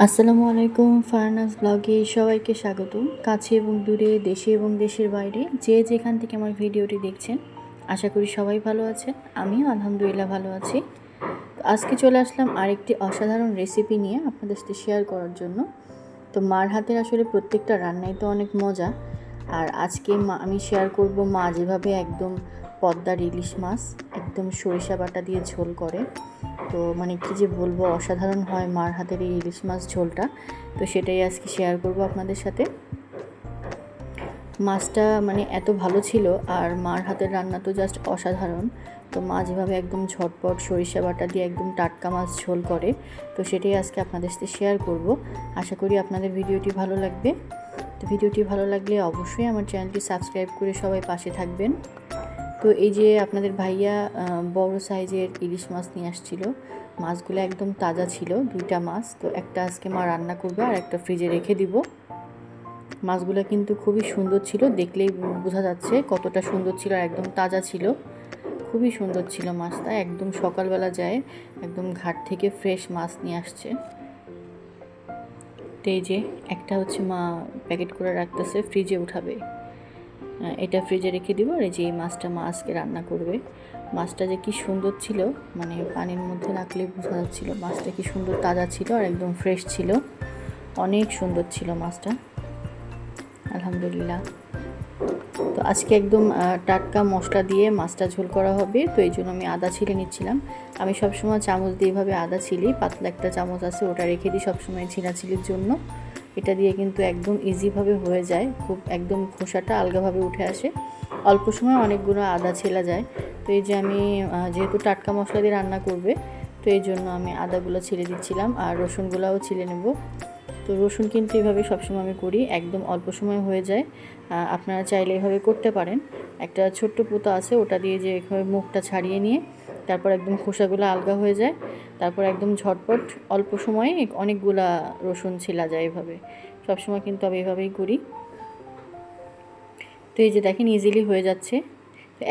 আসসালামু আলাইকুম, ফারনাজ ব্লগে সবাইকে স্বাগতম। কাছে এবং দূরে, দেশে এবং দেশের বাইরে যে যেখান থেকে আমার ভিডিওটি দেখছেন, আশা করি সবাই ভালো আছেন। আমিও আলহামদুলিল্লাহ ভালো আছি। আজকে চলে আসলাম আরেকটি অসাধারণ রেসিপি নিয়ে আপনাদের সাথে শেয়ার করার জন্য। তো মার হাতের আসলে প্রত্যেকটা রান্নাই তো অনেক মজা। আর আজকে আমি শেয়ার করব মা যেভাবে একদম পদ্মার ইলিশ মাছ একদম সরিষা বাটা দিয়ে ঝোল করে। তো মানে কী যে বলবো, অসাধারণ হয় মার হাতের এই ইলিশ মাছ ঝোলটা। তো সেটাই আজকে শেয়ার করব আপনাদের সাথে। মাছটা মানে এত ভালো ছিল, আর মার হাতের রান্না তো জাস্ট অসাধারণ। তো মা যেভাবে একদম ঝটপট সরিষা বাটা দিয়ে একদম টাটকা মাছ ঝোল করে, তো সেটাই আজকে আপনাদের সাথে শেয়ার করব। আশা করি আপনাদের ভিডিওটি ভালো লাগবে। তো ভিডিওটি ভালো লাগলে অবশ্যই আমার চ্যানেলটি সাবস্ক্রাইব করে সবাই পাশে থাকবেন। তো এই যে আপনাদের ভাইয়া বড় সাইজের ইলিশ মাছ নিয়ে আসছিল। মাছগুলো একদম তাজা ছিল, দুইটা মাছ। তো একটা আজকে মা রান্না করবে আর একটা ফ্রিজে রেখে দিব। মাছগুলো কিন্তু খুবই সুন্দর ছিল, দেখলেই বোঝা যাচ্ছে কতটা সুন্দর ছিল, আর একদম তাজা ছিল। খুবই সুন্দর ছিল মাছটা, একদম সকালবেলা যায় একদম ঘাট থেকে ফ্রেশ মাছ নিয়ে আসছে। তো এই যে একটা হচ্ছে মা প্যাকেট করে রাখতেছে, ফ্রিজে উঠাবে। এটা ফ্রিজে রেখে দিব। আর এই যে এই মাছটা মা আজকে রান্না করবে। মাছটা যে কি সুন্দর ছিল, মানে পানির মধ্যে রাখলে বোঝা যাচ্ছিল মাছটা কি সুন্দর তাজা ছিল আর একদম ফ্রেশ ছিল। অনেক সুন্দর ছিল মাছটা, আলহামদুলিল্লাহ। তো আজকে একদম টাটকা মশলা দিয়ে মাছটা ঝোল করা হবে। তো এই জন্য আমি আদা ছিলে নিচ্ছিলাম। আমি সবসময় চামচ দিয়ে এইভাবে আদা ছিলি, পাতলা একটা চামচ আছে ওটা রেখে দিই সবসময় ছিলাছিলির জন্য। এটা দিয়ে কিন্তু একদম ইজিভাবে হয়ে যায়, খুব একদম খোসাটা আলগাভাবে উঠে আসে। অল্প সময় অনেকগুলো আদা ছেলা যায়। তো এই যে আমি যেহেতু টাটকা মশলা দিয়ে রান্না করবে, তো এই জন্য আমি আদাগুলো ছিলে দিচ্ছিলাম, আর রসুনগুলোও ছিলে নেব। তো রসুন কিন্তু এভাবে সবসময় আমি করি, একদম অল্প সময় হয়ে যায়। আপনারা চাইলে এভাবে করতে পারেন। একটা ছোট্ট পুঁতা আছে, ওটা দিয়ে যে এভাবে মুখটা ছাড়িয়ে নিয়ে তারপর একদম খোসাগুলো আলগা হয়ে যায়, তারপর একদম ঝটপট অল্প সময়ে অনেকগুলা রসুন ছেলা যায় এভাবে। সবসময় কিন্তু আমি এভাবেই করি। তো এই যে দেখেন ইজিলি হয়ে যাচ্ছে।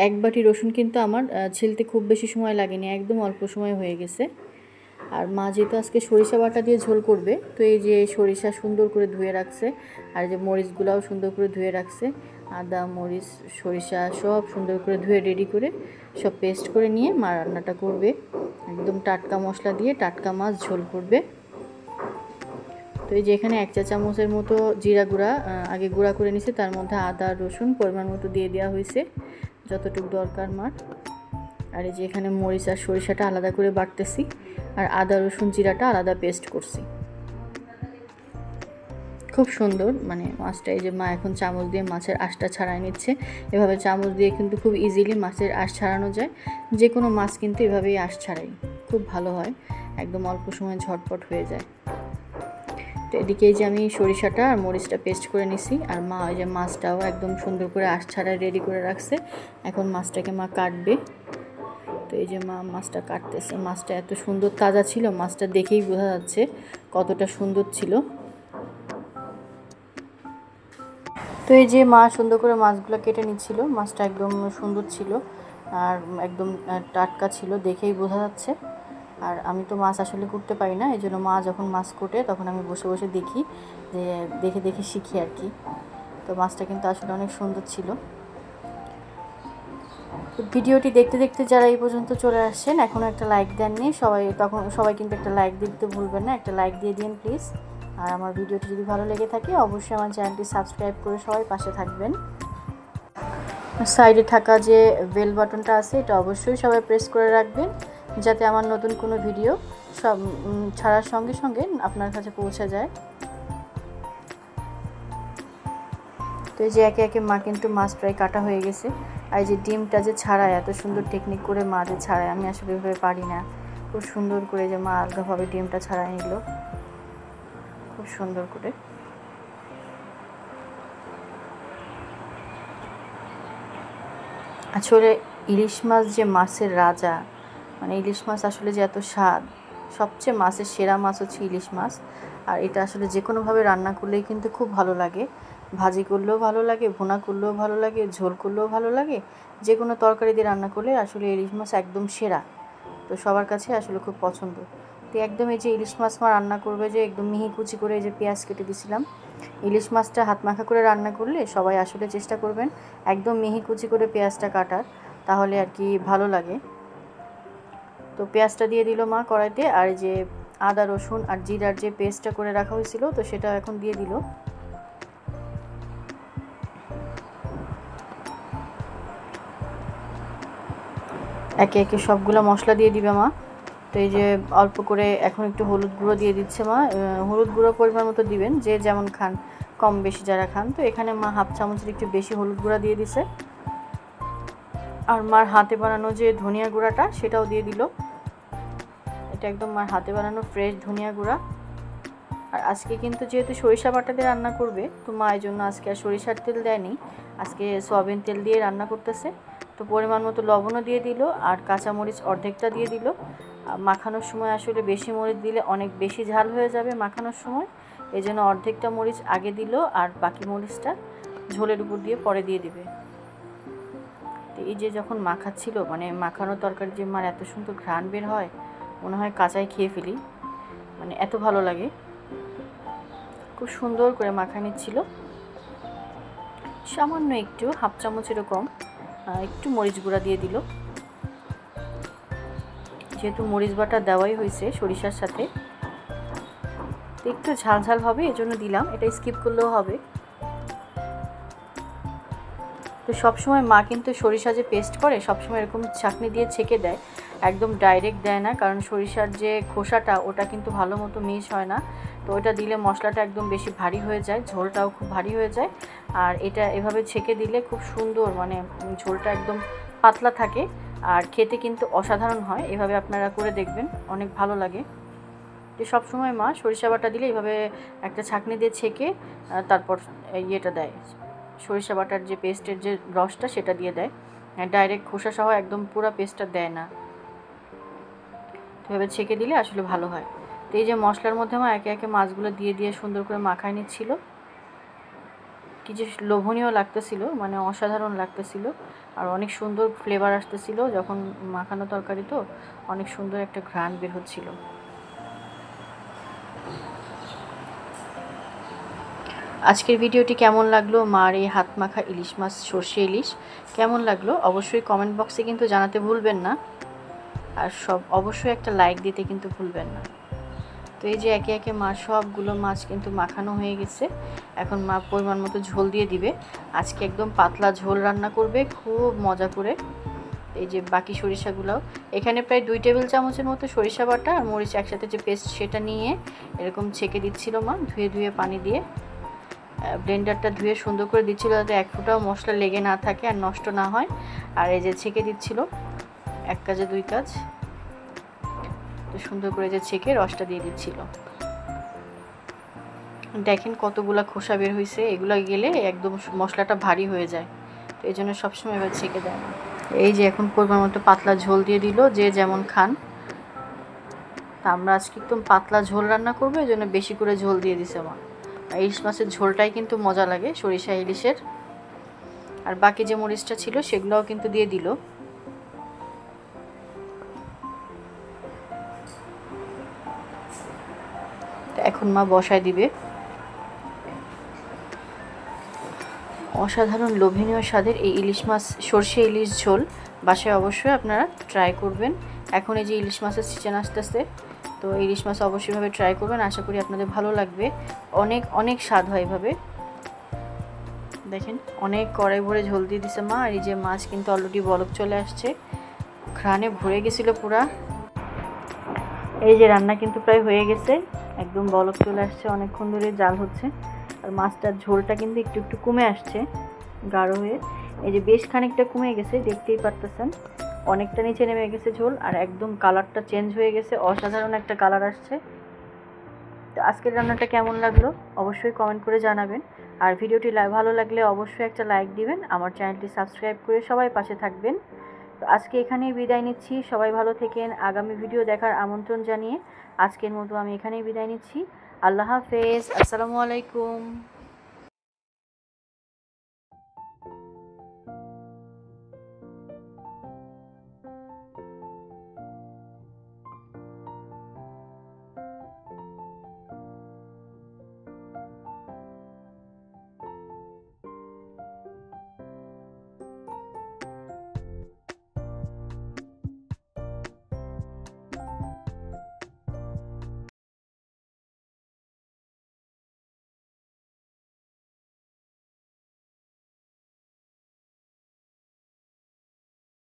এক বাটি রসুন কিন্তু আমার ছিলতে খুব বেশি সময় লাগেনি, একদম অল্প সময় হয়ে গেছে। আর মা যেহেতু আজকে সরিষা বাটা দিয়ে ঝোল করবে, তো এই যে সরিষা সুন্দর করে ধুয়ে রাখছে, আর যে মরিচগুলাও সুন্দর করে ধুয়ে রাখছে। আদা, মরিচ, সরিষা সব সুন্দর করে ধুয়ে রেডি করে সব পেস্ট করে নিয়ে মা রান্নাটা করবে। একদম টাটকা মশলা দিয়ে টাটকা মাছ ঝোল করবে। তো এই যে এখানে 1 চা চামচের মতো জিরা গুঁড়া আগে গুঁড়া করে নিছে, তার মধ্যে আদা রসুন পরিমাণ মতো দিয়ে দেওয়া হয়েছে, যতটুকু দরকার মার। আর এই যে এখানে মরিচ আর সরিষাটা আলাদা করে বাটতেছি, আর আদা রসুন জিরাটা আলাদা পেস্ট করছি। খুব সুন্দর মানে মাছটা, এই যে মা এখন চামচ দিয়ে মাছের আঁশটা ছাড়াই নিচ্ছে। এভাবে চামচ দিয়ে কিন্তু খুব ইজিলি মাছের আঁশ ছাড়ানো যায়। যে কোনো মাছ কিন্তু এভাবেই আঁশ ছাড়াই, খুব ভালো হয়, একদম অল্প সময় ঝটপট হয়ে যায়। তো এদিকে এই যে আমি সরিষাটা আর মরিচটা পেস্ট করে নিছি, আর মা ওই যে মাছটাও একদম সুন্দর করে আঁশ ছাড়াই রেডি করে রাখছে। এখন মাছটাকে মা কাটবে। তো এই যে মা মাছটা কাটতেছে। মাছটা এত সুন্দর তাজা ছিল, মাছটা দেখেই বোঝা যাচ্ছে কতটা সুন্দর ছিল। তো এই যে মা সুন্দর করে মাছগুলো কেটে নিচ্ছিল। মাছটা একদম সুন্দর ছিল আর একদম টাটকা ছিল, দেখেই বোঝা যাচ্ছে। আর আমি তো মাছ আসলে করতে পারি না, এই জন্য মা যখন মাছ কোটে তখন আমি বসে বসে দেখি, যে দেখে দেখে শিখি আর কি। তো মাছটা কিন্তু আসলে অনেক সুন্দর ছিল। ভিডিওটি দেখতে দেখতে যারা এই পর্যন্ত চলে আসছেন, এখনও একটা লাইক দেননি সবাই কিন্তু একটা লাইক দিতে ভুলবেন না, একটা লাইক দিয়ে দিন প্লিজ। আর আমার ভিডিওটি যদি ভালো লেগে থাকে অবশ্যই আমার চ্যানেলটি সাবস্ক্রাইব করে সবাই পাশে থাকবেন। সাইডে থাকা যে বেল বাটনটা আছে এটা অবশ্যই সবাই প্রেস করে রাখবেন, যাতে আমার নতুন কোনো ভিডিও সব ছাড়ার সঙ্গে সঙ্গে আপনার কাছে পৌঁছে যায়। তো এই যে একে একে মা কিন্তু মাছ প্রায় কাটা হয়ে গেছে। আর এই যে ডিমটা যে ছাড়ায়, এত সুন্দর টেকনিক করে মা যে ছাড়ায়, আমি আসলে এভাবে পারি না। খুব সুন্দর করে যে মা আলগাভাবে ডিমটা ছাড়াই নিল, খুব সুন্দর করে। আসলে ইলিশ মাছ যে মাছের রাজা, মানে ইলিশ মাছ আসলে যে এত স্বাদ, সবচেয়ে মাছের সেরা মাছ হচ্ছে ইলিশ মাছ। আর এটা আসলে যে কোনোভাবে রান্না করলেই কিন্তু খুব ভালো লাগে। ভাজি করলেও ভালো লাগে, ভুনা করলেও ভালো লাগে, ঝোল করলেও ভালো লাগে, যে কোনো তরকারি দিয়ে রান্না করলে আসলে ইলিশ মাছ একদম সেরা। তো সবার কাছে আসলে খুব পছন্দ। তো একদম এই যে ইলিশ মাছ মা রান্না করবে যে একদম মিহি কুচি করে এই যে পেঁয়াজ কেটে দিছিলাম। ইলিশ মাছটা হাত মাখা করে রান্না করলে সবাই আসলে চেষ্টা করবেন একদম মিহি কুচি করে পেঁয়াজটা কাটার, তাহলে আর কি ভালো লাগে। তো পেঁয়াজটা দিয়ে দিল মা কড়াইতে, আর যে আদা রসুন আর জিরার যে পেস্টটা করে রাখা হয়েছিল তো সেটা এখন দিয়ে দিল। একে একে সবগুলো মশলা দিয়ে দিবে মা। তো এই যে অল্প করে এখন একটু হলুদ গুঁড়ো দিয়ে দিচ্ছে মা। হলুদ গুঁড়ো পরিমাণ মতো দিবেন, যে যেমন খান, কম বেশি যারা খান। তো এখানে মা হাফ চামচের একটু বেশি হলুদ গুঁড়া দিয়ে দিছে। আর মার হাতে বানানো যে ধনিয়া গুঁড়াটা সেটাও দিয়ে দিল। এটা একদম মার হাতে বানানো ফ্রেশ ধনিয়া গুঁড়া। আর আজকে কিন্তু যেহেতু সরিষা বাটা দিয়ে রান্না করবে, তো মা এই জন্য আজকে আর সরিষার তেল দেয়নি, আজকে সয়াবিন তেল দিয়ে রান্না করতেছে। তো পরিমাণ মতো লবণও দিয়ে দিল, আর কাঁচামরিচ অর্ধেকটা দিয়ে দিল। মাখানোর সময় আসলে বেশি মরিচ দিলে অনেক বেশি ঝাল হয়ে যাবে মাখানোর সময়, এই জন্য অর্ধেকটা মরিচ আগে দিল, আর বাকি মরিচটা ঝোলের উপর দিয়ে পরে দিয়ে দিবে। তো এই যে যখন মাখাচ্ছিল, মানে মাখানো তরকারি যে মার এত সুন্দর ঘ্রাণ বের হয়, মনে হয় কাঁচাই খেয়ে ফেলি, মানে এত ভালো লাগে। খুব সুন্দর করে মাখা নিচ্ছিল। সামান্য একটু হাফ চামচেরও কম একটু মরিচ গুঁড়া দিয়ে দিল, যেহেতু মরিচ বাটা দেওয়াই হয়েছে সরিষার সাথে, তো একটু ঝাল ঝাল হবে এজন্য দিলাম, এটা স্কিপ করলেও হবে। তো সবসময় মা কিন্তু সরিষা যে পেস্ট করে সবসময় এরকম ছাঁকনি দিয়ে ছেঁকে দেয়, একদম ডাইরেক্ট দেয় না, কারণ সরিষার যে খোসাটা ওটা কিন্তু ভালো মতো মিশ হয় না। তো ওটা দিলে মশলাটা একদম বেশি ভারী হয়ে যায়, ঝোলটাও খুব ভারী হয়ে যায়। আর এটা এভাবে ছেঁকে দিলে খুব সুন্দর, মানে ঝোলটা একদম পাতলা থাকে, আর খেতে কিন্তু অসাধারণ হয়। এভাবে আপনারা করে দেখবেন, অনেক ভালো লাগে। যে সবসময় মা সরিষা বাটা দিলে এইভাবে একটা ছাঁকনি দিয়ে ছেঁকে তারপর ইয়েটা দেয়, সরিষা বাটার যে পেস্টের যে রসটা সেটা দিয়ে দেয়, ডাইরেক্ট খোসা সহ একদম পুরো পেস্টটা দেয় না। এভাবে ছেঁকে দিলে আসলে ভালো হয়। তো এই যে মশলার মধ্যে মা একে একে মাছগুলো দিয়ে দিয়ে সুন্দর করে মাখায় নিচ্ছিল। কি যে লোভনীয় লাগতেছিল, মানে অসাধারণ লাগতেছিল, আর অনেক সুন্দর ফ্লেভার আসতেছিল যখন মাখানো তরকারি, তো অনেক সুন্দর একটা ঘ্রাণ বের হচ্ছিল। আজকের ভিডিওটি কেমন লাগলো, মার এই হাত মাখা ইলিশ মাছ সর্ষে ইলিশ কেমন লাগলো অবশ্যই কমেন্ট বক্সে কিন্তু জানাতে ভুলবেন না, আর অবশ্যই একটা লাইক দিতে কিন্তু ভুলবেন না। তো এই যে একে একে মার সবগুলো মাছ কিন্তু মাখানো হয়ে গেছে, এখন মা পরিমাণ মতো ঝোল দিয়ে দিবে। আজকে একদম পাতলা ঝোল রান্না করবে খুব মজা করে। এই যে বাকি সরিষাগুলোও এখানে প্রায় 2 টেবিল চামচের মতো সরিষা বাটা আর মরিচ একসাথে যে পেস্ট সেটা নিয়ে এরকম ছেঁকে দিচ্ছিল মা, ধুয়ে ধুয়ে পানি দিয়ে ব্লেন্ডারটা ধুয়ে সুন্দর করে দিচ্ছিল, যাতে এক ফোঁটাও মশলা লেগে না থাকে আর নষ্ট না হয়। আর এই যে ছেঁকে দিচ্ছিল, এক কাজে দুই কাজ। তো সুন্দর করে যে ছেঁকে রসটা দিয়ে দিচ্ছিল। দেখেন কতগুলা খোসা বের হয়েছে, এগুলো গেলে একদম মশলাটা ভারী হয়ে যায়, তো এই জন্য সবসময় এবার ছেঁকে দেয় না। এই যে এখন পরিমাণ মতো পাতলা ঝোল দিয়ে দিল, যে যেমন খান। তা আমরা আজকে একদম পাতলা ঝোল রান্না করবো, এই জন্য বেশি করে ঝোল দিয়ে দিছে মা। ইলিশ মাছের ঝোলটাই কিন্তু মজা লাগে সরিষা ইলিশের। আর বাকি যে মরিচটা ছিল সেগুলোও কিন্তু দিয়ে দিল। এখন মা বসায় দিবে। অসাধারণ লোভনীয় স্বাদের এই ইলিশ মাছ সর্ষে ইলিশ ঝোল বাসায় অবশ্যই আপনারা ট্রাই করবেন। এখন এই যে ইলিশ মাছের সিজন আসতেছে, তো ইলিশ মাছ অবশ্যইভাবে ট্রাই করবেন, আশা করি আপনাদের ভালো লাগবে। অনেক অনেক স্বাদ হয় এভাবে। দেখেন অনেক কড়াই ভরে ঝোল দিয়ে দিছে মা, আর এই যে মাছ কিন্তু অলরেডি বলক চলে আসছে, ঘ্রাণে ভরে গেছিলো পুরা। এই যে রান্না কিন্তু প্রায় হয়ে গেছে, একদম বলক চলে আসছে, অনেকক্ষণ ধরে জাল হচ্ছে। আর মাছটার ঝোলটা কিন্তু একটু একটু কমে আসছে গাঢ় হয়ে, এই যে বেশ খানিকটা কমে গেছে, দেখতেই পারতেছেন অনেকটা নিচে নেমে গেছে ঝোল, আর একদম কালারটা চেঞ্জ হয়ে গেছে, অসাধারণ একটা কালার আসছে। তো আজকের রান্নাটা কেমন লাগলো অবশ্যই কমেন্ট করে জানাবেন, আর ভিডিওটি ভালো লাগলে অবশ্যই একটা লাইক দিবেন, আমার চ্যানেলটি সাবস্ক্রাইব করে সবাই পাশে থাকবেন। তো আজকে এখানেই বিদায় নিচ্ছি, সবাই ভালো থেকেন, আগামী ভিডিও দেখার আমন্ত্রণ জানিয়ে আজকের মতো আমি এখানেই বিদায় নিচ্ছি। আল্লাহ হাফেজ, আসসালামু আলাইকুম।